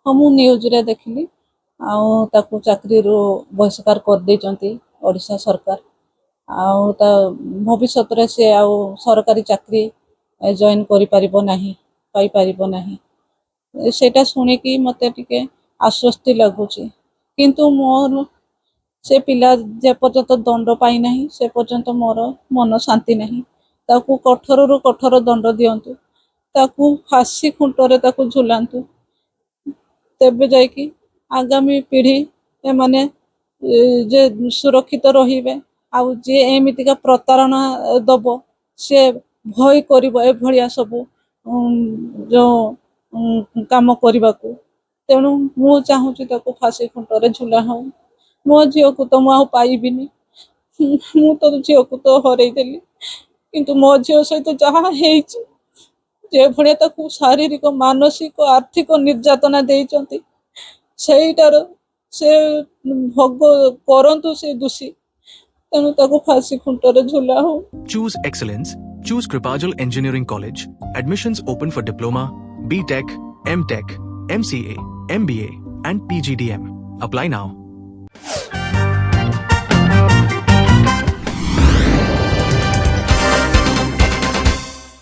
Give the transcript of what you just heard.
ହଁ ମୁଁ ନ୍ୟୁଜ୍ରେ ଦେଖିଲି ଆଉ ତାକୁ ଚାକିରିରୁ ବହିଷ୍କାର କରିଦେଇଛନ୍ତି ଓଡ଼ିଶା ସରକାର। ଆଉ ତା ଭବିଷ୍ୟତରେ ସେ ଆଉ ସରକାରୀ ଚାକିରି ଜଏନ୍ କରିପାରିବ ନାହିଁ, ପାଇପାରିବ ନାହିଁ। ସେଇଟା ଶୁଣିକି ମୋତେ ଟିକେ ଆଶ୍ୱସ୍ତି ଲାଗୁଛି। କିନ୍ତୁ ମୋର ସେ ପିଲା ଯେ ପର୍ଯ୍ୟନ୍ତ ଦଣ୍ଡ ପାଇନାହିଁ ସେ ପର୍ଯ୍ୟନ୍ତ ମୋର ମନ ଶାନ୍ତି ନାହିଁ। ତାକୁ କଠୋରରୁ କଠୋର ଦଣ୍ଡ ଦିଅନ୍ତୁ, ତାକୁ ଫାଶୀ ଖୁଣ୍ଟରେ ତାକୁ ଝୁଲାନ୍ତୁ, ତେବେ ଯାଇକି ଆଗାମୀ ପିଢ଼ି ଏମାନେ ଯେ ସୁରକ୍ଷିତ ରହିବେ। ଆଉ ଯିଏ ଏମିତିକା ପ୍ରତାରଣା ଦବ ସେ ଭୟ କରିବ ଏଭଳିଆ ସବୁ ଯେଉଁ କାମ କରିବାକୁ। ତେଣୁ ମୁଁ ଚାହୁଁଛି ତାକୁ ଫାଶୀ ଖୁଣ୍ଟରେ ଝୁଲା ହଉ। ମୋ ଝିଅକୁ ତ ମୁଁ ଆଉ ପାଇବିନି, ମୁଁ ତ ଝିଅକୁ ତ ହରେଇଦେଲି। କିନ୍ତୁ ମୋ ଝିଅ ସହିତ ଯାହା ହେଇଛି, ଯେଭଳିଆ ତାକୁ ଶାରୀରିକ ମାନସିକ ଆର୍ଥିକ ନିର୍ଯାତନା ଦେଇଛନ୍ତି, ସେଇଟାର ସେ ଭୋଗ କରନ୍ତୁ ସେ ଦୋଷୀ। ତେଣୁ ତାକୁ ଫାଶୀ ଖୁଣ୍ଟରେ ଝୁଲା ହଉ। Choose excellence. Choose Kripajal Engineering College. Admissions open for Diploma, B.Tech, M.Tech, MCA, MBA and PGDM. Apply now.